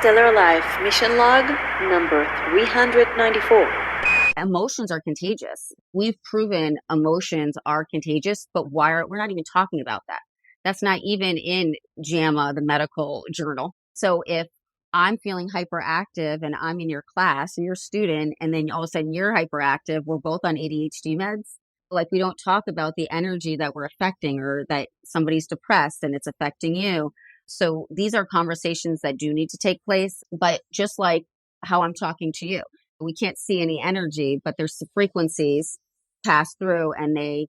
Stellar Life Mission Log number 394. Emotions are contagious. We've proven emotions are contagious, but we're not even talking about that. That's not even in JAMA, the medical journal. So if I'm feeling hyperactive and I'm in your class and you're a student, and then all of a sudden you're hyperactive, we're both on ADHD meds. Like, we don't talk about the energy that we're affecting, or that somebody's depressed and it's affecting you. So these are conversations that do need to take place. But just like how I'm talking to you, we can't see any energy, but there's the frequencies pass through, and they,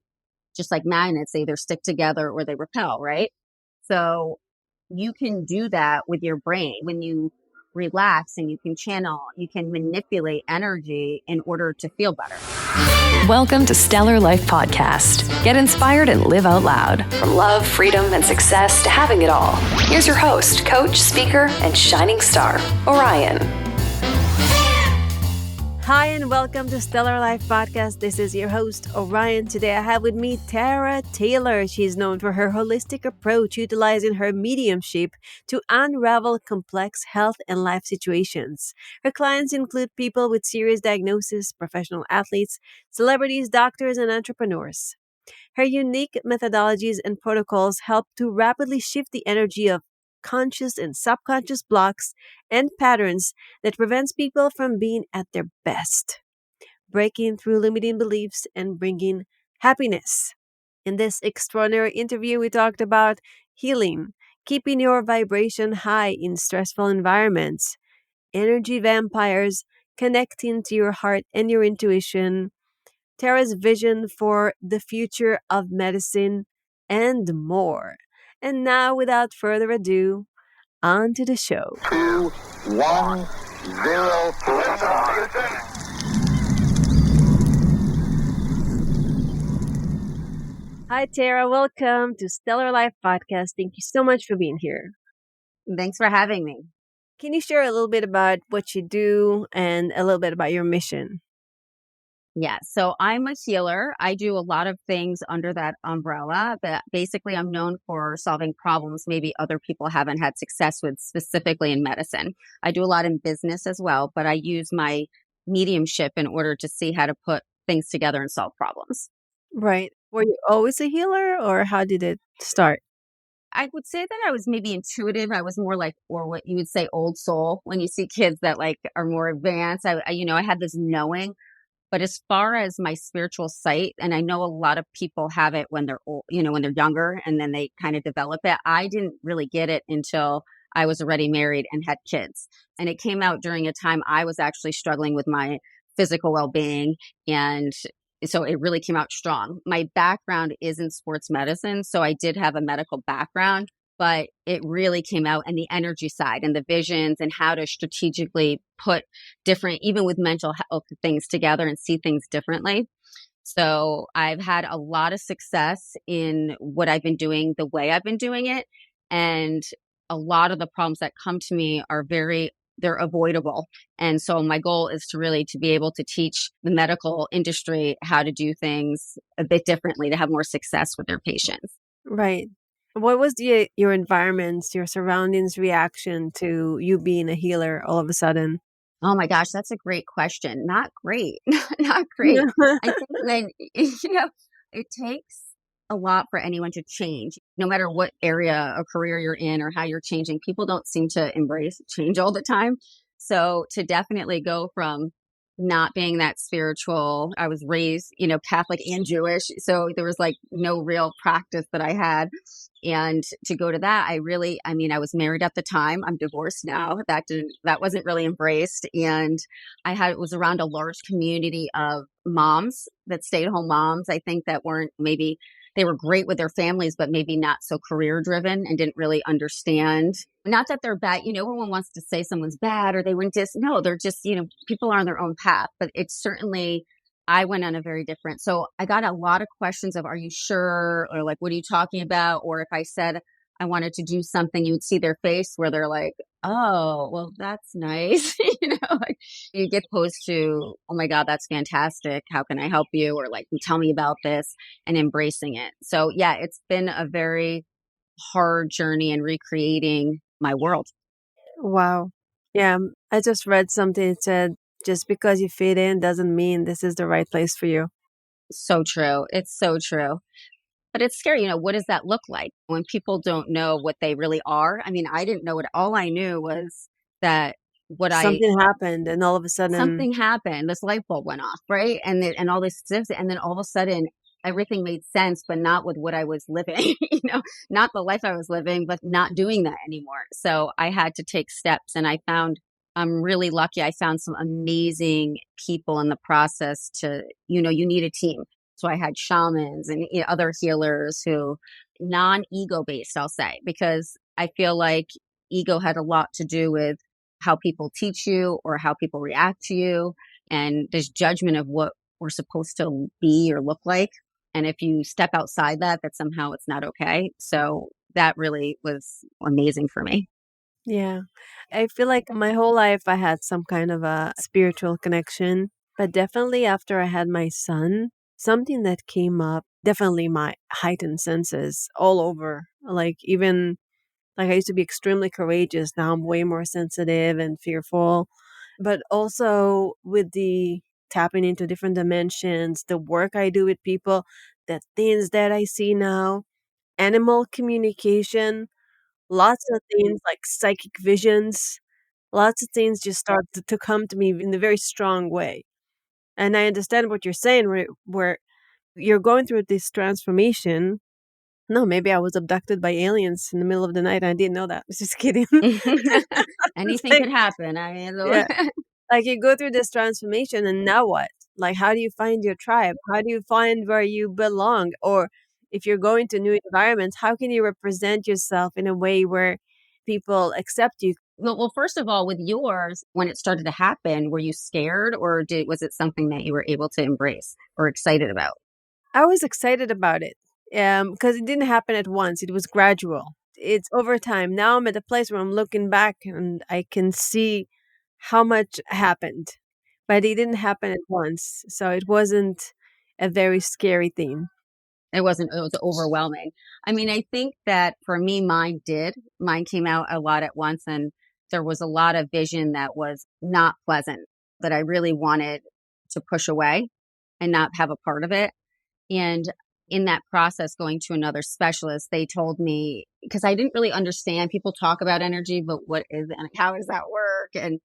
just like magnets, they either stick together or they repel, right? So you can do that with your brain. When you relax and you can channel, you can manipulate energy in order to feel better. Welcome to Stellar Life Podcast. Get inspired and live out loud. From love, freedom, and success to having it all. Here's your host, coach, speaker, and shining star, Orion. Hi, and welcome to Stellar Life Podcast. This is your host, Orion. Today I have with me Tara Taylor. She's known for her holistic approach, utilizing her mediumship to unravel complex health and life situations. Her clients include people with serious diagnoses, professional athletes, celebrities, doctors, and entrepreneurs. Her unique methodologies and protocols help to rapidly shift the energy of conscious and subconscious blocks and patterns that prevents people from being at their best, breaking through limiting beliefs and bringing happiness. In this extraordinary interview, we talked about healing, keeping your vibration high in stressful environments, energy vampires, connecting to your heart and your intuition, Tara's vision for the future of medicine, and more. And now, without further ado, on to the show. 2, 1, 0. Hi, Tara. Welcome to Stellar Life Podcast. Thank you so much for being here. Thanks for having me. Can you share a little bit about what you do and a little bit about your mission? Yeah, so I'm a healer. I do a lot of things under that umbrella, but basically I'm known for solving problems maybe other people haven't had success with, specifically in medicine. I do a lot in business as well, but I use my mediumship in order to see how to put things together and solve problems. Right. Were you always a healer, or how did it start? I would say that I was maybe intuitive. I was more like, or what you would say, old soul. When you see kids that like are more advanced, I had this knowing. But as far as my spiritual sight, and I know a lot of people have it when they're old, when they're younger, and then they kind of develop it. I didn't really get it until I was already married and had kids. And it came out during a time I was actually struggling with my physical well-being. And so it really came out strong. My background is in sports medicine, so I did have a medical background, but it really came out in the energy side and the visions and how to strategically put different, even with mental health things together and see things differently. So I've had a lot of success in what I've been doing, the way I've been doing it. And a lot of the problems that come to me are they're avoidable. And so my goal is to be able to teach the medical industry how to do things a bit differently to have more success with their patients. Right. What was your environment's, your surroundings' reaction to you being a healer all of a sudden? Oh my gosh, that's a great question. Not great. Not great. I think when, it takes a lot for anyone to change, no matter what area or career you're in or how you're changing. People don't seem to embrace change all the time. So to definitely go from not being that spiritual, I was raised, Catholic and Jewish. So there was like no real practice that I had. And to go to that, I was married at the time. I'm divorced now. That wasn't really embraced. And was around a large community of moms, that stay-at-home moms, I think, that weren't, maybe they were great with their families, but maybe not so career driven and didn't really understand. Not that they're bad. Everyone wants to say someone's bad or they wouldn't no, they're just, people are on their own path, but it's certainly, I went on a very different. So I got a lot of questions of, are you sure? Or like, what are you talking about? Or if I said I wanted to do something, you would see their face where they're like, oh, well, that's nice. Like you get posed to, oh my God, that's fantastic. How can I help you? Or like, tell me about this, and embracing it. So yeah, it's been a very hard journey in recreating my world. Wow. Yeah, I just read something that said just because you fit in doesn't mean this is the right place for you. So true. It's so true. But it's scary, what does that look like when people don't know what they really are? I mean, I didn't know what all I knew was that what I Something happened, and all of a sudden, something happened, this light bulb went off, right? And all this and then all of a sudden everything made sense, but not with what I was living, not the life I was living, but not doing that anymore. So I had to take steps, and I'm really lucky. I found some amazing people in the process you need a team. So I had shamans and other healers who non-ego based, I'll say, because I feel like ego had a lot to do with how people teach you or how people react to you, and this judgment of what we're supposed to be or look like. And if you step outside that somehow it's not okay. So that really was amazing for me. yeah. I feel like my whole life I had some kind of a spiritual connection, but definitely after I had my son, something that came up, definitely my heightened senses all over. Like, even like I used to be extremely courageous. Now I'm way more sensitive and fearful. But also with the tapping into different dimensions, the work I do with people, the things that I see now, animal communication, lots of things like psychic visions, lots of things just start to come to me in a very strong way. And I understand what you're saying, where you're going through this transformation. No, maybe I was abducted by aliens in the middle of the night. I didn't know that. Just kidding. It's Anything like, could happen. I mean, yeah, like you go through this transformation, and now what? Like, how do you find your tribe? How do you find where you belong? Or if you're going to new environments, how can you represent yourself in a way where people accept you? well, first of all, with yours, when it started to happen, were you scared, or was it something that you were able to embrace or excited about? I was excited about it, because it didn't happen at once. It was gradual. It's over time. Now I'm at a place where I'm looking back and I can see how much happened, but it didn't happen at once. So it wasn't a very scary thing. It was overwhelming. I mean, I think that for me, mine came out a lot at once, and there was a lot of vision that was not pleasant that I really wanted to push away and not have a part of it. And in that process, going to another specialist, they told me, because I didn't really understand, people talk about energy, but what is it? And how does that work? And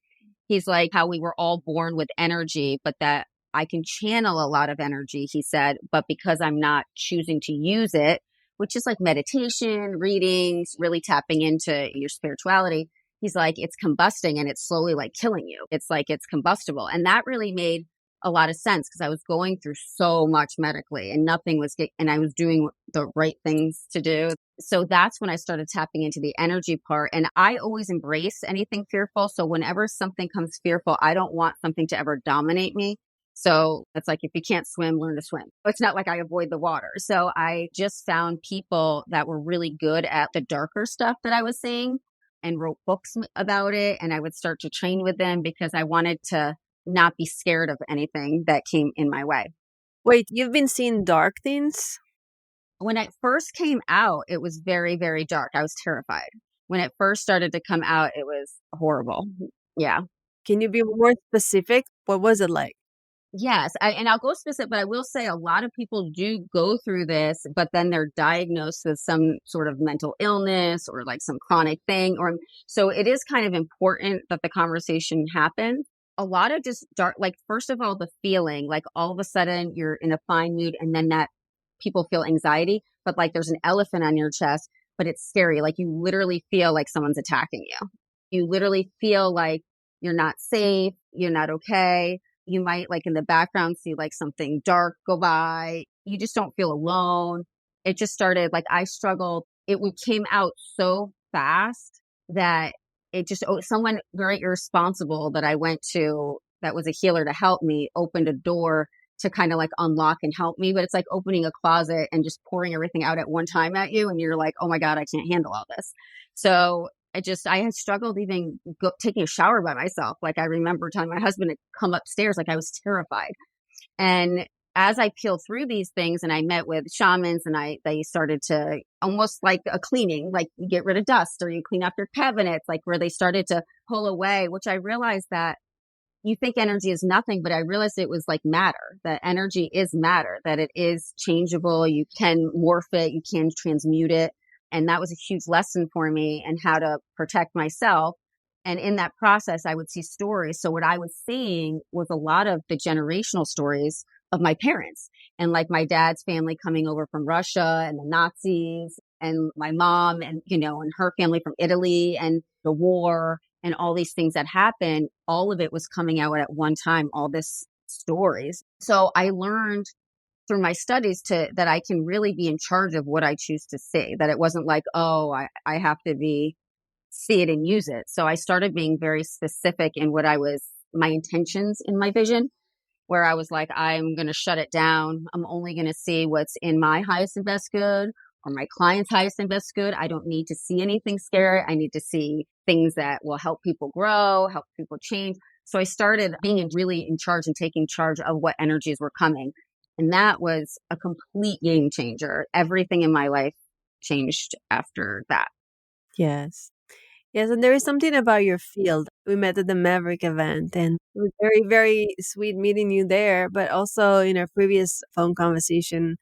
he's like, how we were all born with energy, but that I can channel a lot of energy, he said, but because I'm not choosing to use it, which is like meditation, readings, really tapping into your spirituality. He's like, it's combusting and it's slowly like killing you. It's like it's combustible. And that really made a lot of sense because I was going through so much medically and and I was doing the right things to do. So that's when I started tapping into the energy part. And I always embrace anything fearful. So whenever something comes fearful, I don't want something to ever dominate me. So it's like, if you can't swim, learn to swim. It's not like I avoid the water. So I just found people that were really good at the darker stuff that I was seeing and wrote books about it. And I would start to train with them because I wanted to not be scared of anything that came in my way. Wait, you've been seeing dark things? When it first came out, it was very, very dark. I was terrified. When it first started to come out, it was horrible. Yeah. Can you be more specific? What was it like? Yes. And I'll go specific, but I will say a lot of people do go through this, but then they're diagnosed with some sort of mental illness or like some chronic thing. So it is kind of important that the conversation happen. A lot of just dark, like, first of all, the feeling, like all of a sudden you're in a fine mood and then that people feel anxiety, but like there's an elephant on your chest, but it's scary. Like you literally feel like someone's attacking you. You literally feel like you're not safe. You're not okay. You might like in the background see like something dark go by. You just don't feel alone. It just started like I struggled. Came out so fast that someone very irresponsible that I went to that was a healer to help me opened a door to kind of like unlock and help me. But it's like opening a closet and just pouring everything out at one time at you. And you're like, oh my God, I can't handle all this. So I had struggled even taking a shower by myself. Like I remember telling my husband to come upstairs, like I was terrified. And as I peeled through these things and I met with shamans and they started to almost like a cleaning, like you get rid of dust or you clean up your cabinets, like where they started to pull away, which I realized that you think energy is nothing, but I realized it was like matter, that energy is matter, that it is changeable. You can morph it, you can transmute it. And that was a huge lesson for me and how to protect myself. And in that process, I would see stories. So what I was seeing was a lot of the generational stories of my parents and like my dad's family coming over from Russia and the Nazis and my mom and, and her family from Italy and the war and all these things that happened, all of it was coming out at one time, all this stories. So I learned through my studies that I can really be in charge of what I choose to see, that it wasn't like, oh, I have to see it and use it. So I started being very specific in my intentions in my vision, where I was like, I'm going to shut it down. I'm only going to see what's in my highest and best good or my client's highest and best good. I don't need to see anything scary. I need to see things that will help people grow, help people change. So I started being really in charge and taking charge of what energies were coming. And that was a complete game changer. Everything in my life changed after that. Yes. Yes, and there is something about your field. We met at the Maverick event, and it was very, very sweet meeting you there. But also in our previous phone conversation,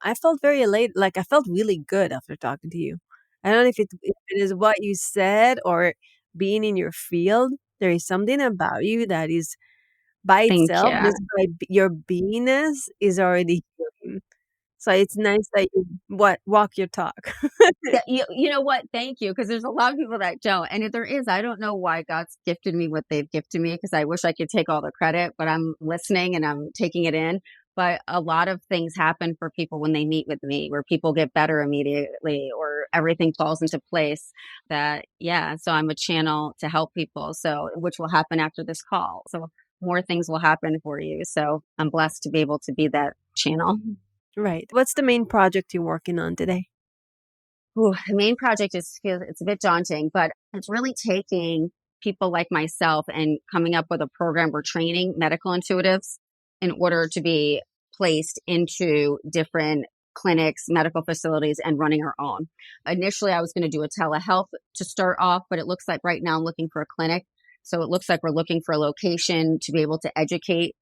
I felt very elated. Like I felt really good after talking to you. I don't know if it is what you said or being in your field. There is something about you that is by Thank itself, you. just by your beingness, is already healing. So it's nice that you walk your talk. Yeah, you know what? Thank you. Because there's a lot of people that don't. And if there is, I don't know why God's gifted me what they've gifted me because I wish I could take all the credit, but I'm listening and I'm taking it in. But a lot of things happen for people when they meet with me where people get better immediately or everything falls into place so I'm a channel to help people. So, which will happen after this call. So more things will happen for you. So I'm blessed to be able to be that channel. Right. What's the main project you're working on today? Ooh, the main project it's a bit daunting, but it's really taking people like myself and coming up with a program. We're training medical intuitives in order to be placed into different clinics, medical facilities, and running our own. Initially, I was going to do a telehealth to start off, but it looks like right now I'm looking for a clinic. So it looks like we're looking for a location to be able to educate.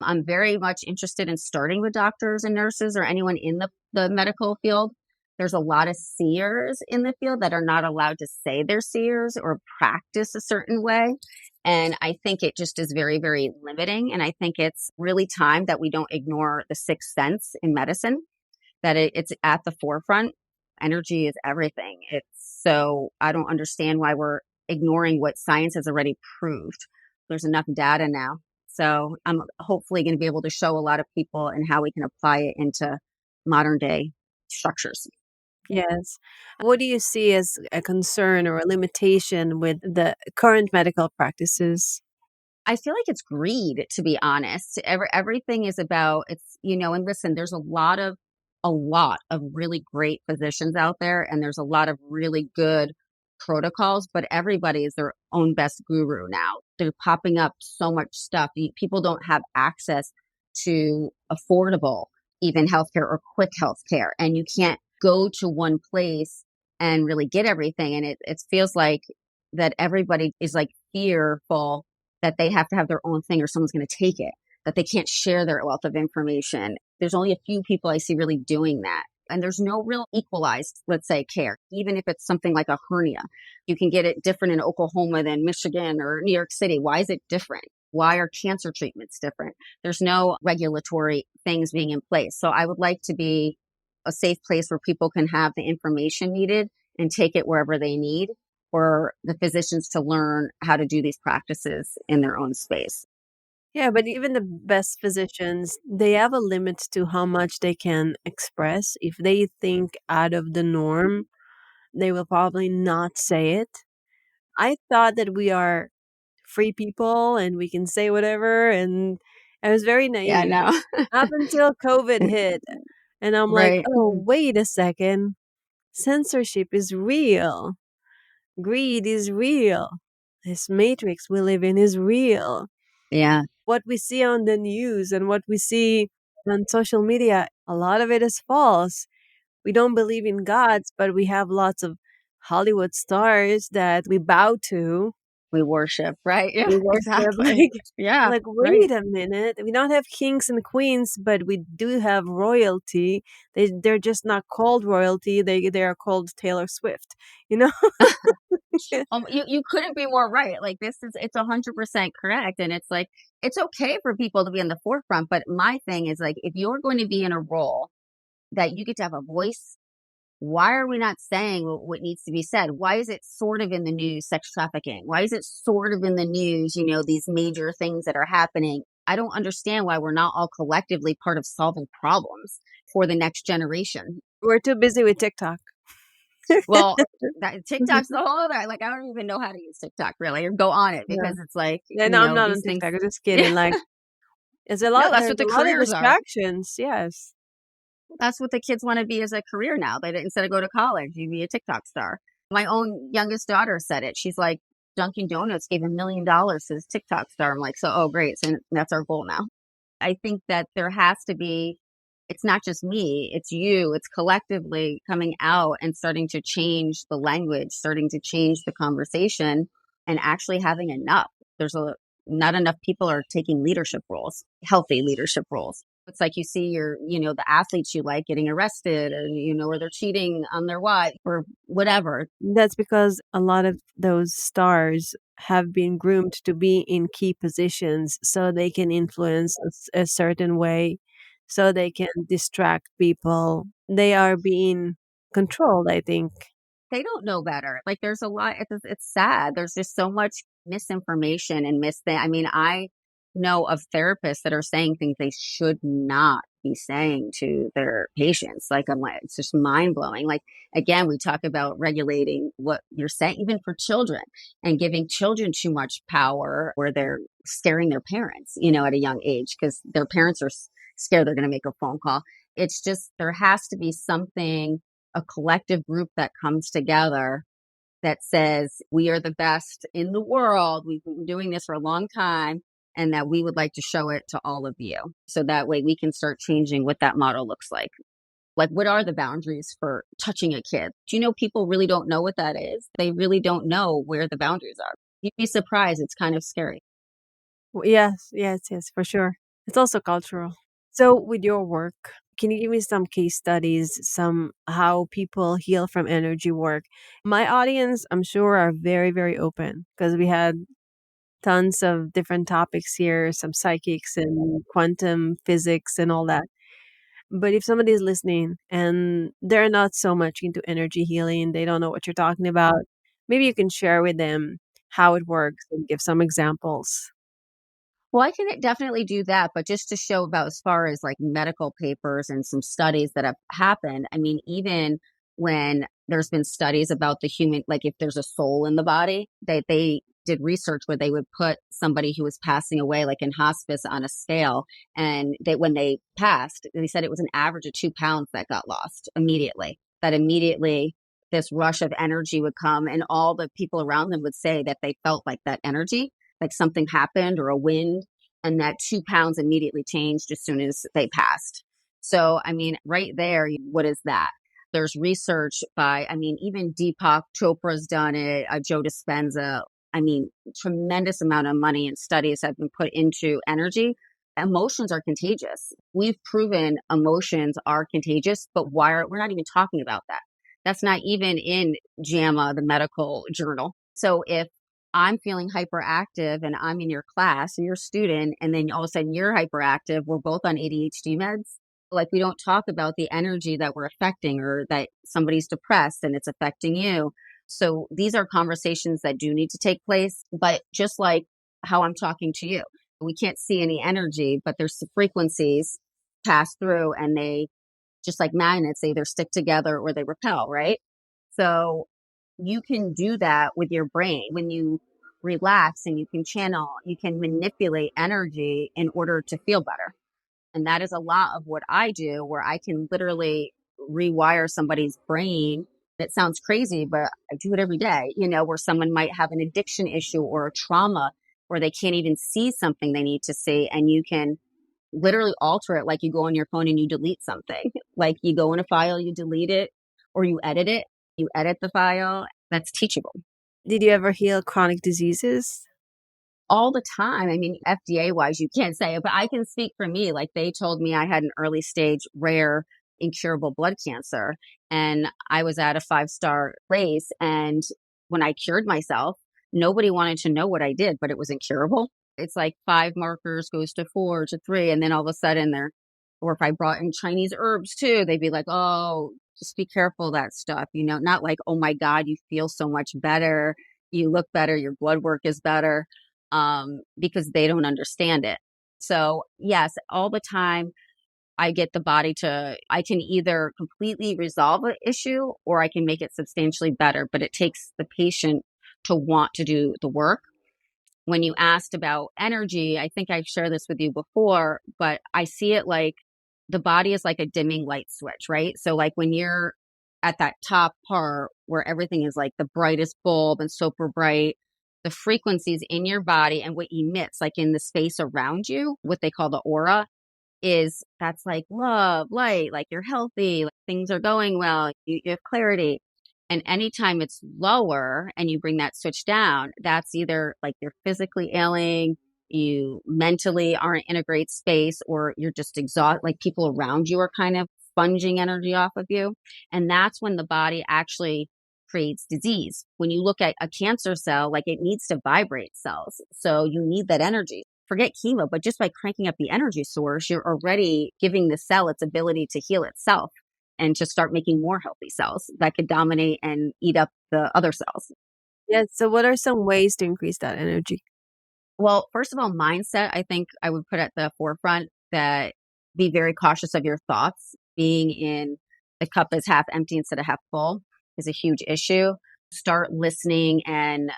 I'm very much interested in starting with doctors and nurses or anyone in the medical field. There's a lot of seers in the field that are not allowed to say they're seers or practice a certain way. And I think it just is very, very limiting. And I think it's really time that we don't ignore the sixth sense in medicine, that it's at the forefront. Energy is everything. So I don't understand why we're ignoring what science has already proved. There's enough data now. So I'm hopefully going to be able to show a lot of people and how we can apply it into modern day structures. Yes. What do you see as a concern or a limitation with the current medical practices? I feel like it's greed, to be honest. Everything is about and listen, there's a lot of really great physicians out there, and there's a lot of really good protocols, but everybody is their own best guru now. They're popping up so much stuff. People don't have access to affordable, even healthcare or quick healthcare, and you can't go to one place and really get everything. And it feels like that everybody is like fearful that they have to have their own thing or someone's going to take it, that they can't share their wealth of information. There's only a few people I see really doing that. And there's no real equalized, let's say, care. Even if it's something like a hernia, you can get it different in Oklahoma than Michigan or New York City. Why is it different? Why are cancer treatments different? There's no regulatory things being in place. So I would like to be a safe place where people can have the information needed and take it wherever they need, for the physicians to learn how to do these practices in their own space. Yeah, but even the best physicians, they have a limit to how much they can express. If they think out of the norm, they will probably not say it. I thought that we are free people and we can say whatever, and I was very Yeah, naive no. up until COVID hit. And I'm like, Right. oh, wait a second. Censorship is real. Greed is real. This matrix we live in is real. Yeah. What we see on the news and what we see on social media, a lot of it is false. We don't believe in gods, but we have lots of Hollywood stars that we bow to. We worship, right? Yeah, We worship. exactly. Yeah, Like, right. wait a minute. We don't have kings and queens, but we do have royalty. They're just not called royalty. They are called Taylor Swift. You know? You couldn't be more right. Like it's 100% correct. And it's like, it's okay for people to be in the forefront. But my thing is like, if you're going to be in a role that you get to have a voice, why are we not saying what needs to be said? Why is it sort of in the news, sex trafficking? Why is it sort of in the news, these major things that are happening? I don't understand why we're not all collectively part of solving problems for the next generation. We're too busy with TikTok. Well, TikTok's the whole other, like, I don't even know how to use TikTok really or go on it Yeah. because it's like, Yeah, no, I'm not on these things. TikTok. I'm just kidding. Like, No, that's there's what the a lot of careers are. distractions. Yes. That's what the kids want to be as a career now. Instead of go to college, you be a TikTok star. My own youngest daughter said it. She's like, Dunkin' Donuts gave $1 million to this TikTok star. I'm like, so, oh, great. So that's our goal now. I think that there has to be, it's not just me, it's you, it's collectively coming out and starting to change the language, starting to change the conversation and actually having enough. Not enough people are taking leadership roles, healthy leadership roles. It's like you see the athletes you like getting arrested or they're cheating on their wife or whatever. That's because a lot of those stars have been groomed to be in key positions so they can influence a certain way, so they can distract people. They are being controlled, I think. They don't know better. Like there's a lot, it's sad. There's just so much misinformation and I mean, I know of therapists that are saying things they should not be saying to their patients. Like I'm like, it's just mind blowing. Like again, we talk about regulating what you're saying, even for children and giving children too much power where they're scaring their parents, at a young age because their parents are scared they're going to make a phone call. It's just, there has to be something, a collective group that comes together that says we are the best in the world. We've been doing this for a long time and that we would like to show it to all of you. So that way we can start changing what that model looks like. Like, what are the boundaries for touching a kid? Do you know people really don't know what that is? They really don't know where the boundaries are. You'd be surprised. It's kind of scary. Yes, for sure. It's also cultural. So with your work, can you give me some case studies, some how people heal from energy work? My audience, I'm sure, are very, very open because we had tons of different topics here, some psychics and quantum physics and all that. But if somebody is listening and they're not so much into energy healing, they don't know what you're talking about, maybe you can share with them how it works and give some examples. Well, I can definitely do that, but just to show about as far as like medical papers and some studies that have happened. I mean, even when there's been studies about the human, like if there's a soul in the body, they did research where they would put somebody who was passing away, like in hospice, on a scale. And when they passed, they said it was an average of 2 pounds that got lost immediately. That immediately this rush of energy would come and all the people around them would say that they felt like that energy, like something happened or a wind, and that 2 pounds immediately changed as soon as they passed. So, I mean, right there, what is that? There's research by, I mean, even Deepak Chopra's done it, Joe Dispenza. I mean, tremendous amount of money and studies have been put into energy. Emotions are contagious. We've proven emotions are contagious, but we're not even talking about that. That's not even in JAMA, the medical journal. So if I'm feeling hyperactive and I'm in your class and you're a student, and then all of a sudden you're hyperactive, we're both on ADHD meds. Like we don't talk about the energy that we're affecting or that somebody's depressed and it's affecting you. So these are conversations that do need to take place. But just like how I'm talking to you, we can't see any energy, but there's frequencies pass through and they, just like magnets, they either stick together or they repel, right? So you can do that with your brain. When you relax and you can channel, you can manipulate energy in order to feel better. And that is a lot of what I do, where I can literally rewire somebody's brain. It sounds crazy, but I do it every day, where someone might have an addiction issue or a trauma, or they can't even see something they need to see. And you can literally alter it, like you go on your phone and you delete something. Like you go in a file, you delete it, or you edit it, you edit the file. That's teachable. Did you ever heal chronic diseases? All the time. I mean, FDA wise, you can't say it, but I can speak for me. Like they told me I had an early stage rare incurable blood cancer, and I was at a 5-star place. And when I cured myself, nobody wanted to know what I did, but it was incurable. It's like 5 markers goes to 4 to 3. And then all of a sudden or if I brought in Chinese herbs too, they'd be like, oh, just be careful of that stuff. Not like, oh my God, you feel so much better. You look better. Your blood work is better. Because they don't understand it. So yes, all the time I get the body I can either completely resolve an issue or I can make it substantially better, but it takes the patient to want to do the work. When you asked about energy, I think I've shared this with you before, but I see it like the body is like a dimming light switch, right? So like when you're at that top part where everything is like the brightest bulb and super bright, the frequencies in your body and what emits like in the space around you, what they call the aura, that's like love, light, like you're healthy, like things are going well, you have clarity. And anytime it's lower and you bring that switch down, that's either like you're physically ailing, you mentally aren't in a great space, or you're just exhausted, like people around you are kind of sponging energy off of you. And that's when the body actually creates disease. When you look at a cancer cell, like it needs to vibrate cells. So you need that energy. Forget chemo, but just by cranking up the energy source, you're already giving the cell its ability to heal itself and to start making more healthy cells that could dominate and eat up the other cells. Yeah. So, what are some ways to increase that energy? Well, first of all, mindset, I think I would put at the forefront that be very cautious of your thoughts. Being in the cup is half empty instead of half full is a huge issue. Start listening and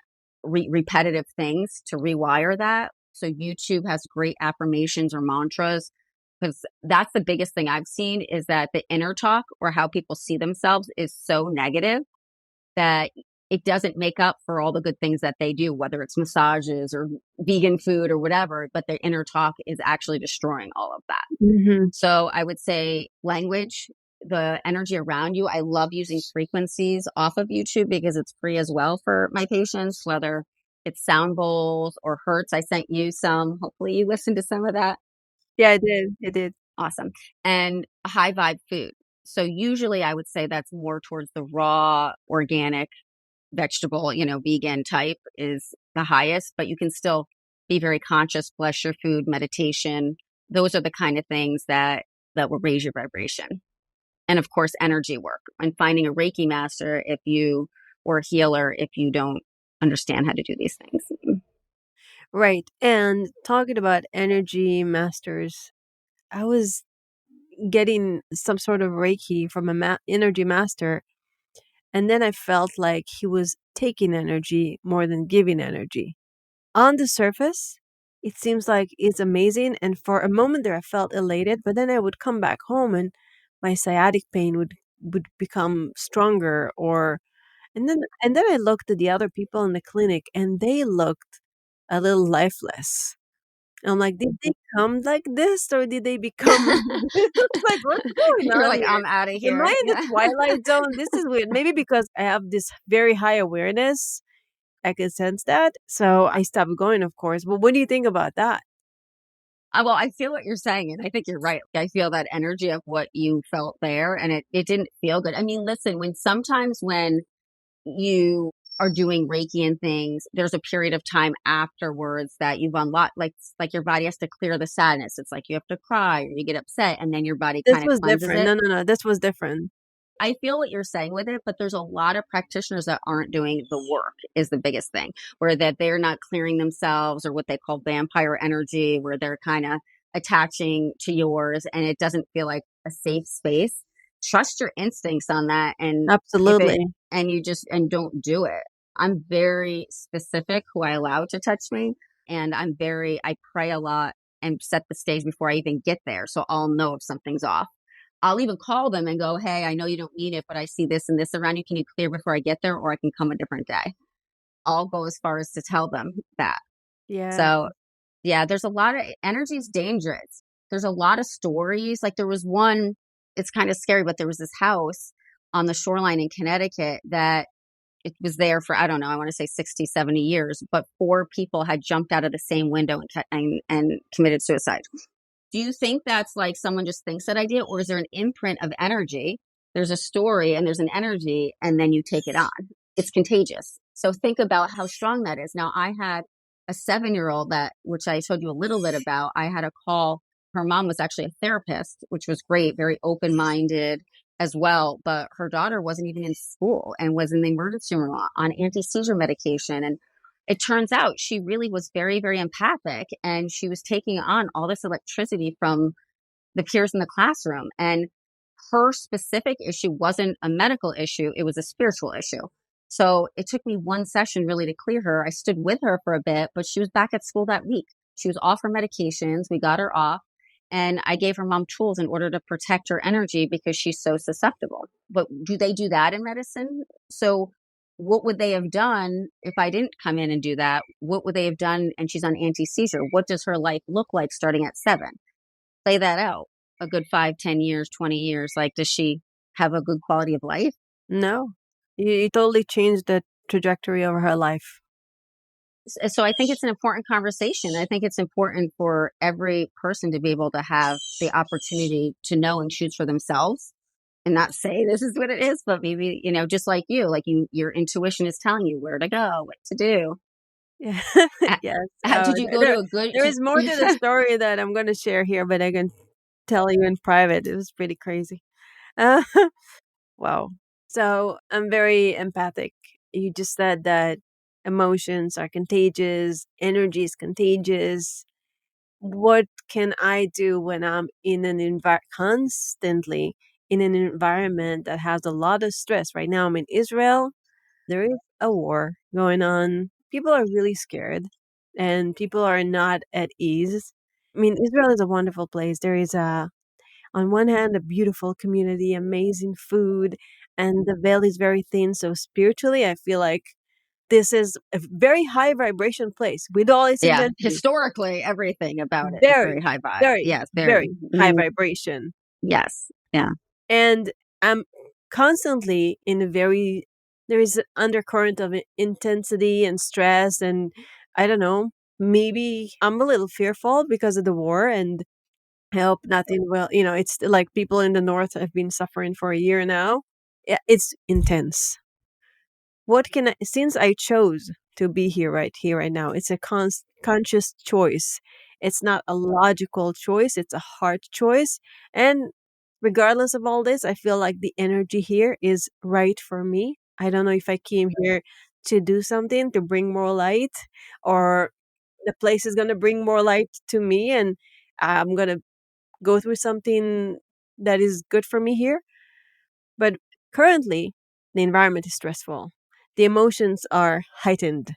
repetitive things to rewire that. So YouTube has great affirmations or mantras, because that's the biggest thing I've seen is that the inner talk or how people see themselves is so negative that it doesn't make up for all the good things that they do, whether it's massages or vegan food or whatever, but their inner talk is actually destroying all of that. Mm-hmm. So I would say language, the energy around you. I love using frequencies off of YouTube because it's free as well for my patients, whether it's sound bowls or hertz. I sent you some. Hopefully you listened to some of that. Yeah, I did. I did. Awesome. And a high vibe food. So usually I would say that's more towards the raw, organic, vegetable, vegan type is the highest, but you can still be very conscious, bless your food, meditation. Those are the kind of things that will raise your vibration. And of course, energy work and finding a Reiki master or a healer if you don't understand how to do these things. Right. And talking about energy masters, I was getting some sort of Reiki from a energy master. And then I felt like he was taking energy more than giving energy. On the surface, it seems like it's amazing. And for a moment there, I felt elated. But then I would come back home and my sciatic pain would become stronger. And then I looked at the other people in the clinic and they looked a little lifeless. I'm like, did they come like this or did they become it's like, what's going You're on like, here? I'm out of Am here. I in the twilight zone? This is weird. Maybe because I have this very high awareness, I can sense that. So I stopped going, of course. But what do you think about that? Well, I feel what you're saying, and I think you're right. I feel that energy of what you felt there, and it didn't feel good. I mean, listen, sometimes when you are doing Reiki and things, there's a period of time afterwards that you've unlocked, like your body has to clear the sadness. It's like you have to cry or you get upset, and then your body This kind of was cleanses different. it. No. This was different. I feel what you're saying with it, but there's a lot of practitioners that aren't doing the work is the biggest thing, where that they're not clearing themselves or what they call vampire energy, where they're kind of attaching to yours and it doesn't feel like a safe space. Trust your instincts on that. And Absolutely. and don't do it. I'm very specific who I allow to touch me. And I pray a lot and set the stage before I even get there. So I'll know if something's off. I'll even call them and go, hey, I know you don't need it, but I see this and this around you. Can you clear before I get there? Or I can come a different day. I'll go as far as to tell them that. Yeah. So yeah, there's a lot of energy is dangerous. there's a lot of stories. Like there was one, it's kind of scary, but there was this house on the shoreline in Connecticut that it was there for, I don't know, I want to say 60, 70 years, but 4 people had jumped out of the same window and committed suicide. Do you think that's like someone just thinks that idea, or is there an imprint of energy? There's a story and there's an energy, and then you take it on. It's contagious. So think about how strong that is. Now, I had a 7-year-old that, which I told you a little bit about. I had a call. Her mom was actually a therapist, which was great, very open-minded as well. But her daughter wasn't even in school and was in the emergency room on anti-seizure medication. And it turns out she really was very, very empathic, and she was taking on all this electricity from the peers in the classroom. And her specific issue wasn't a medical issue, it was a spiritual issue. So it took me one session really to clear her. I stood with her for a bit, but she was back at school that week. She was off her medications. We got her off. And I gave her mom tools in order to protect her energy because she's so susceptible. But do they do that in medicine? So what would they have done if I didn't come in and do that? What would they have done? And she's on anti-seizure. What does her life look like starting at 7? Play that out. A good 5, 10 years, 20 years. Like, does she have a good quality of life? No, you totally changed the trajectory of her life. So I think it's an important conversation. I think it's important for every person to be able to have the opportunity to know and choose for themselves and not say this is what it is, but maybe, just like you, your intuition is telling you where to go, what to do. Yeah. Uh, Yes. Did you go to a good... There is more to the story that I'm going to share here, but I can tell you in private. It was pretty crazy. Uh, wow. So I'm very empathic. You just said that emotions are contagious, energy is contagious. What can I do when I'm in an constantly in an environment that has a lot of stress? Right now, I'm in Israel. There is a war going on. People are really scared and people are not at ease. I mean, Israel is a wonderful place. There is on one hand, a beautiful community, amazing food, and the veil is very thin. So spiritually, I feel like this is a very high vibration place with all its Yeah, intensity. historically, everything about it is Very, very high vibe. very, Yes, very high Mhm. vibration. Yes, yeah. And I'm constantly in a very, there is an undercurrent of intensity and stress. And I don't know, maybe I'm a little fearful because of the war, and I hope nothing will, it's like people in the north have been suffering for a year now. Yeah, it's intense. What can I, since I chose to be here, right now, it's a conscious choice. It's not a logical choice, it's a heart choice. And regardless of all this, I feel like the energy here is right for me. I don't know if I came here to do something, to bring more light, or the place is going to bring more light to me, and I'm going to go through something that is good for me here. But currently, the environment is stressful. The emotions are heightened.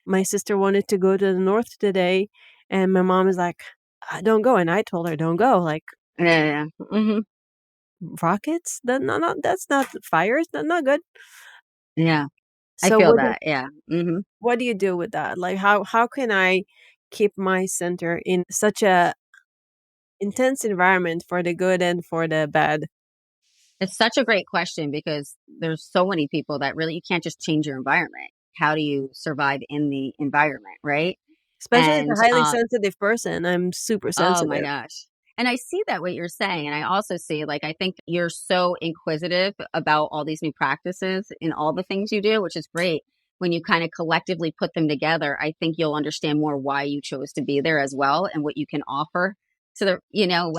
My sister wanted to go to the north today, and my mom is like, don't go. And I told her, don't go. Like, Yeah. Hmm. rockets? That's not fire. It's not good. Yeah. I So feel that. Yeah. Hmm. what do you do with that? Like, how can I keep my center in such a intense environment for the good and for the bad? It's such a great question because there's so many people that really, you can't just change your environment. How do you survive in the environment, right? Especially as And a highly sensitive person. I'm super oh my sensitive. gosh. And I see that what you're saying. And I also see, like, I think you're so inquisitive about all these new practices in all the things you do, which is great. When you kind of collectively put them together, I think you'll understand more why you chose to be there as well and what you can offer. So that,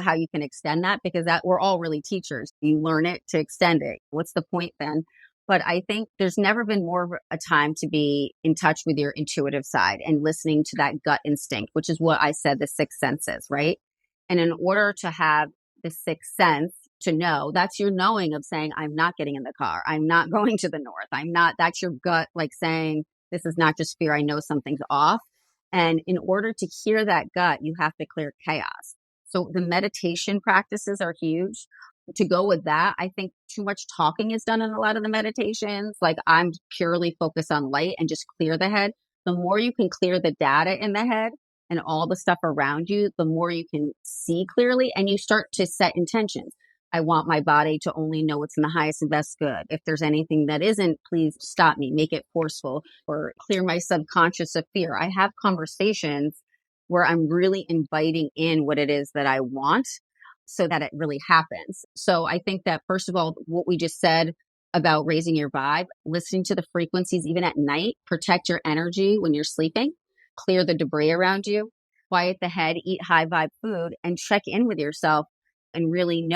how you can extend that, because that we're all really teachers. You learn it to extend it. What's the point then? But I think there's never been more of a time to be in touch with your intuitive side and listening to that gut instinct, which is what I said, the 6 senses, right? And in order to have the 6th sense to know, that's your knowing of saying, I'm not getting in the car. I'm not going to the north. I'm not, that's your gut, like saying, this is not just fear. I know something's off. And in order to hear that gut, you have to clear chaos. So the meditation practices are huge. To go with that, I think too much talking is done in a lot of the meditations. Like, I'm purely focused on light and just clear the head. The more you can clear the data in the head, and all the stuff around you, the more you can see clearly and you start to set intentions. I want my body to only know what's in the highest and best good. If there's anything that isn't, please stop me, make it forceful, or clear my subconscious of fear. I have conversations where I'm really inviting in what it is that I want so that it really happens. So I think that, first of all, what we just said about raising your vibe, listening to the frequencies even at night, protect your energy when you're sleeping, clear the debris around you, quiet the head, eat high vibe food, and check in with yourself and really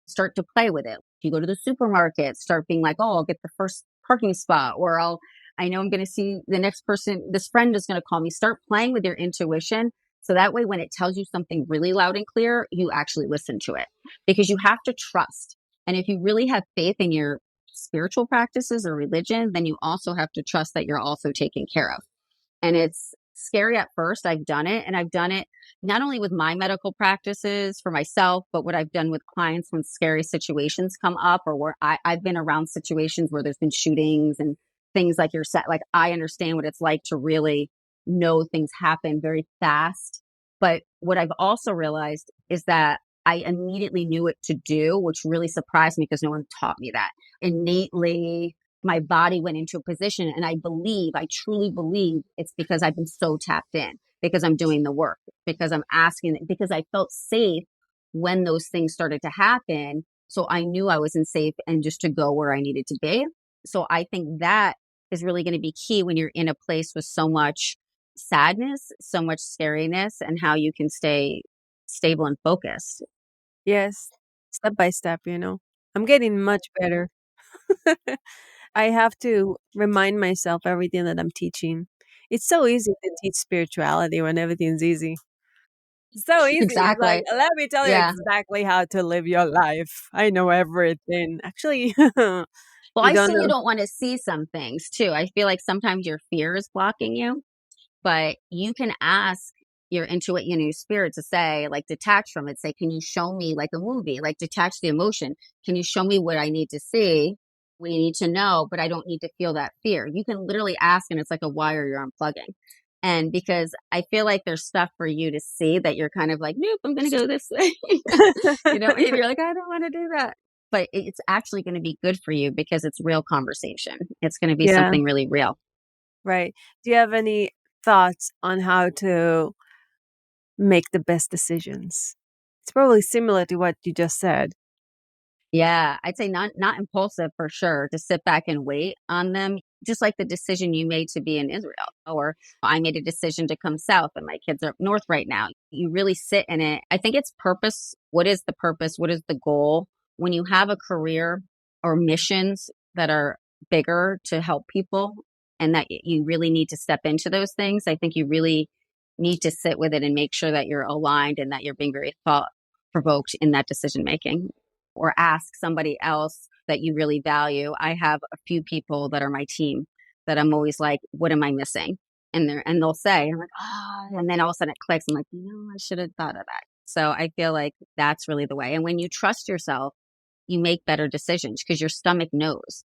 start to play with it. If you go to the supermarket, start being like, oh, I'll get the first parking spot, or I know I'm going to see the next person, this friend is going to call me. Start playing with your intuition. So that way, when it tells you something really loud and clear, you actually listen to it, because you have to trust. And if you really have faith in your spiritual practices or religion, then you also have to trust that you're also taken care of. And it's scary at first. I've done it, and I've done it not only with my medical practices for myself, but what I've done with clients when scary situations come up, or where I've been around situations where there's been shootings and things like you're set. Like, I understand what it's like to really know things happen very fast. But what I've also realized is that I immediately knew what to do, which really surprised me because no one taught me that. Innately, my body went into a position, and I truly believe it's because I've been so tapped in, because I'm doing the work, because I'm asking, because I felt safe when those things started to happen. So I knew I was in safe and just to go where I needed to be. So I think that is really going to be key when you're in a place with so much sadness, so much scariness, and how you can stay stable and focused. Yes, step by step, I'm getting much better. I have to remind myself everything that I'm teaching. It's so easy to teach spirituality when everything's easy. So easy. It's like, Exactly. let me tell you Yeah. exactly how to live your life. I know everything. Actually, Well, you I don't see you know. don't want to see some things too. I feel like sometimes your fear is blocking you, but you can ask your intuition, your spirit to say, like, detach from it. Say, can you show me, like a movie, like detach the emotion? Can you show me what I need to see? We need to know, but I don't need to feel that fear. You can literally ask, and it's like a wire you're unplugging. And because I feel like there's stuff for you to see that you're kind of like, nope, I'm going to go this way. And you're like, I don't want to do that. But it's actually going to be good for you because it's real conversation. It's going to be Yeah, something really real. right. Do you have any thoughts on how to make the best decisions? It's probably similar to what you just said. Yeah, I'd say not impulsive for sure. To sit back and wait on them, just like the decision you made to be in Israel, or I made a decision to come south and my kids are up north right now. You really sit in it. I think it's purpose. What is the purpose? What is the goal? When you have a career or missions that are bigger to help people, and that you really need to step into those things, I think you really need to sit with it and make sure that you're aligned and that you're being very thought provoked in that decision making, or ask somebody else that you really value. I have a few people that are my team that I'm always like, what am I missing? And they'll say, I'm like, and then all of a sudden it clicks. I'm like, I should have thought of that. So I feel like that's really the way. And when you trust yourself, you make better decisions because your stomach knows,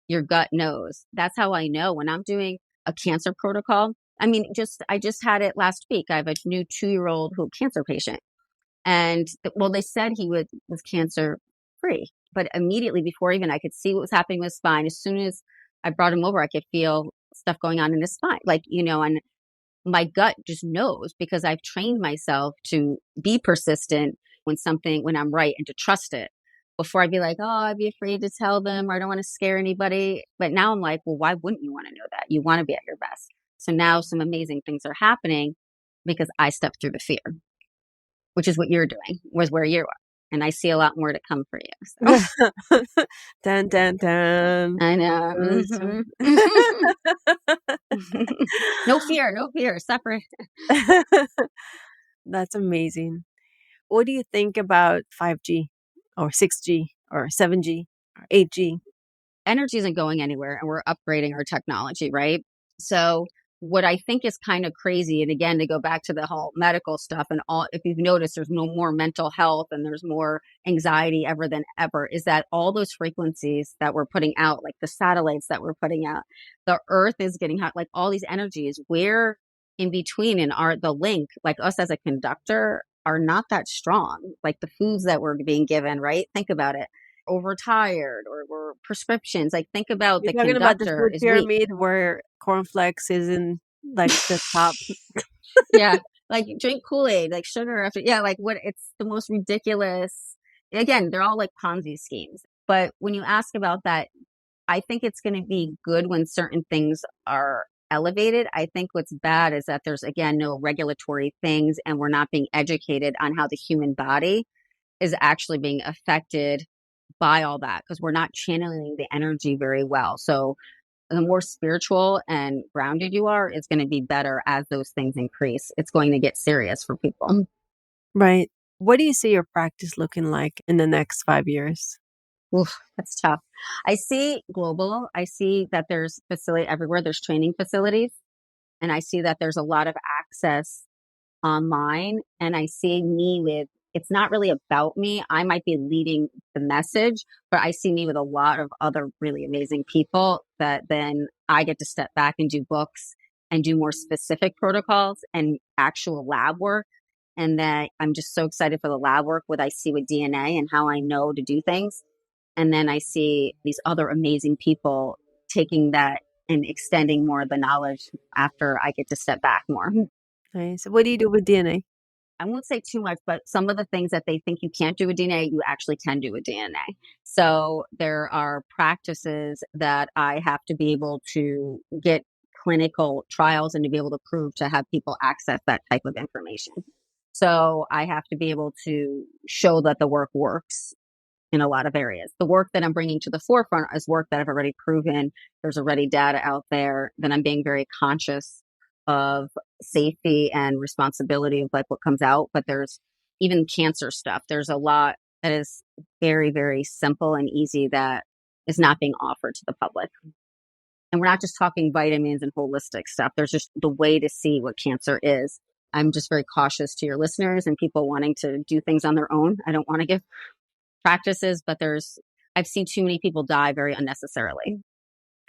your gut knows. That's how I know when I'm doing a cancer protocol. I mean, I just had it last week. I have a new 2-year-old cancer patient. And well, they said was cancer free, but immediately before even I could see what was happening with his spine, as soon as I brought him over, I could feel stuff going on in his spine, and my gut just knows because I've trained myself to be persistent when I'm right, and to trust it before I'd be like, oh, I'd be afraid to tell them, or I don't want to scare anybody. But now I'm like, well, why wouldn't you want to know that? You want to be at your best. So now some amazing things are happening because I stepped through the fear, which is what you're doing, was where you are. And I see a lot more to come for you. So. Dun, dun, dun. I know. Dun, No fear, no fear. Separate. That's amazing. What do you think about 5G or 6G or 7G or 8G? Energy isn't going anywhere, and we're upgrading our technology, right? So what I think is kind of crazy, and again, to go back to the whole medical stuff and all, if you've noticed, there's no more mental health and there's more anxiety ever than ever, is that all those frequencies that we're putting out, like the satellites that we're putting out, the earth is getting hot, like all these energies, where in between and are the link, like us as a conductor, are not that strong. Like the foods that we're being given, right? Think about it. Overtired or we're prescriptions. Like think about You're the talking about the conductor food is weak. pyramid where cornflakes is in like the top. Yeah. Like drink Kool-Aid, like sugar after. Yeah. Like what it's the most ridiculous. Again, they're all like Ponzi schemes. But when you ask about that, I think it's going to be good when certain things are elevated. I think what's bad is that there's, again, no regulatory things and we're not being educated on how the human body is actually being affected by all that because we're not channeling the energy very well. So the more spiritual and grounded you are, it's going to be better as those things increase. It's going to get serious for people. Right. What do you see your practice looking like in the next 5 years? Oof, that's tough. I see global. I see that there's facility everywhere. There's training facilities. And I see that there's a lot of access online. And I see me with, it's not really about me. I might be leading the message, but I see me with a lot of other really amazing people that then I get to step back and do books and do more specific protocols and actual lab work. And that I'm just so excited for the lab work, what I see with DNA and how I know to do things. And then I see these other amazing people taking that and extending more of the knowledge after I get to step back more. Nice. What do you do with DNA? I won't say too much, but some of the things that they think you can't do with DNA, you actually can do with DNA. So there are practices that I have to be able to get clinical trials and to be able to prove to have people access that type of information. So I have to be able to show that the work works in a lot of areas. The work that I'm bringing to the forefront is work that I've already proven. There's already data out there. Then I'm being very conscious of safety and responsibility of like what comes out. But there's even cancer stuff. There's a lot that is very, very simple and easy that is not being offered to the public. And we're not just talking vitamins and holistic stuff. There's just the way to see what cancer is. I'm just very cautious to your listeners and people wanting to do things on their own. I don't want to give practices, but I've seen too many people die very unnecessarily.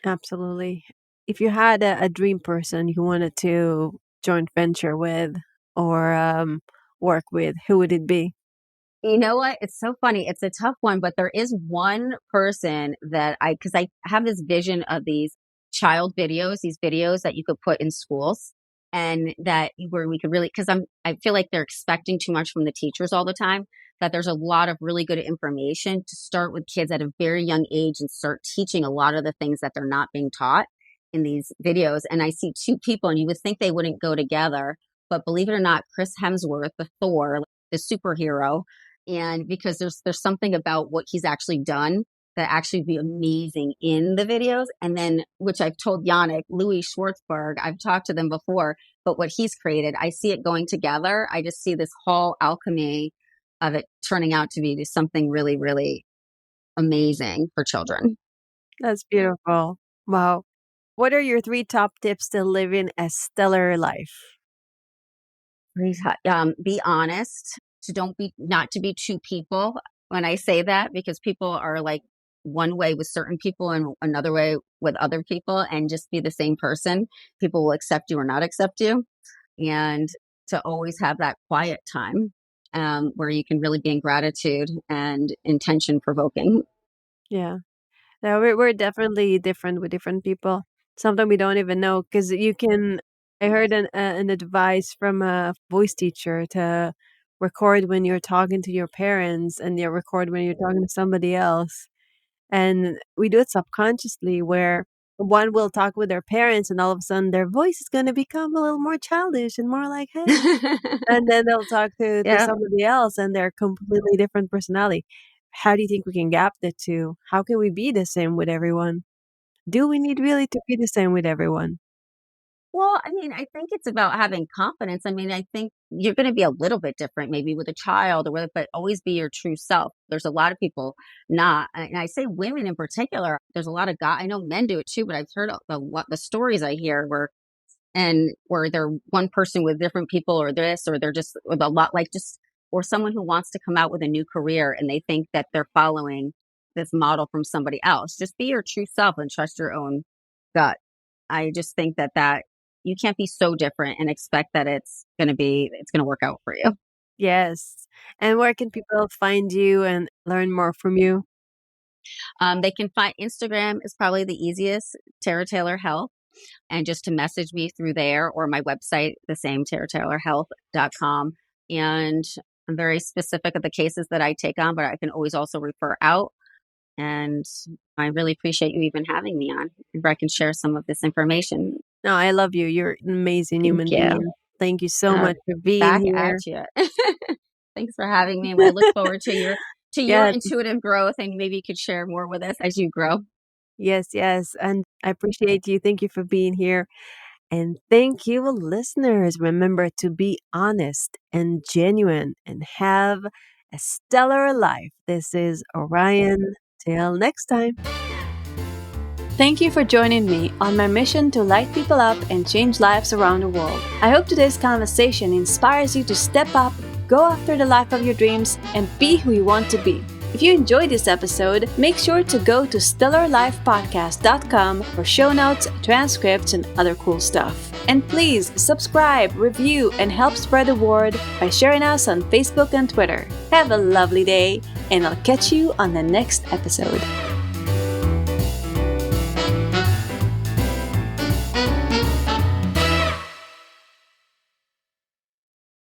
Absolutely. If you had a dream person you wanted to joint venture with or work with, who would it be? You know what? It's so funny. It's a tough one, but there is one person that because I have this vision of these child videos, these videos that you could put in schools and that where we could really, because I feel like they're expecting too much from the teachers all the time, that there's a lot of really good information to start with kids at a very young age and start teaching a lot of the things that they're not being taught in these videos. And I see two people and you would think they wouldn't go together, but believe it or not, Chris Hemsworth, the Thor, the superhero, and because there's something about what he's actually done that actually be amazing in the videos. And then, which I've told Yannick, Louis Schwartzberg, I've talked to them before, but what he's created, I see it going together. I just see this whole alchemy of it turning out to be something really, really amazing for children. That's beautiful. Wow. What are your 3 top tips to living a stellar life? Be honest. So not to be two people when I say that, because people are like one way with certain people and another way with other people, and just be the same person. People will accept you or not accept you. And to always have that quiet time where you can really be in gratitude and intention provoking. Yeah. No, we're definitely different with different people. Sometimes we don't even know because you can. I heard an advice from a voice teacher to record when you're talking to your parents and you record when you're talking to somebody else. And we do it subconsciously where one will talk with their parents and all of a sudden their voice is going to become a little more childish and more like, hey. And then they'll talk to Yeah. somebody else and they're completely different personality. How do you think we can gap the two? How can we be the same with everyone? Do we need really to be the same with everyone? Well, I mean, I think it's about having confidence. I mean, I think you're going to be a little bit different, maybe with a child or whether, but always be your true self. There's a lot of people not, and I say women in particular. There's a lot of guys. I know men do it too, but I've heard the stories I hear where they're one person with different people or this, or they're just with a lot like just, or someone who wants to come out with a new career and they think that they're following this model from somebody else. Just be your true self and trust your own gut. I just think that you can't be so different and expect that it's going to work out for you. Yes. And where can people find you and learn more from you? They can find Instagram is probably the easiest, Tara Taylor Health, and just to message me through there, or my website, the same, TaraTaylorHealth.com. And I'm very specific of the cases that I take on, but I can always also refer out. And I really appreciate you even having me on, where I can share some of this information. No, I love you. You're an amazing human Thank you. being. Thank you so much for being Back here. at you. Thanks for having me. I look forward to your Yes. intuitive growth, and maybe you could share more with us as you grow. Yes, yes. And I appreciate you. Thank you for being here. And thank you, listeners. Remember to be honest and genuine and have a stellar life. This is Orion. Till next time. Thank you for joining me on my mission to light people up and change lives around the world. I hope today's conversation inspires you to step up, go after the life of your dreams, and be who you want to be. If you enjoyed this episode, make sure to go to stellarlifepodcast.com for show notes, transcripts, and other cool stuff. And please subscribe, review, and help spread the word by sharing us on Facebook and Twitter. Have a lovely day, and I'll catch you on the next episode.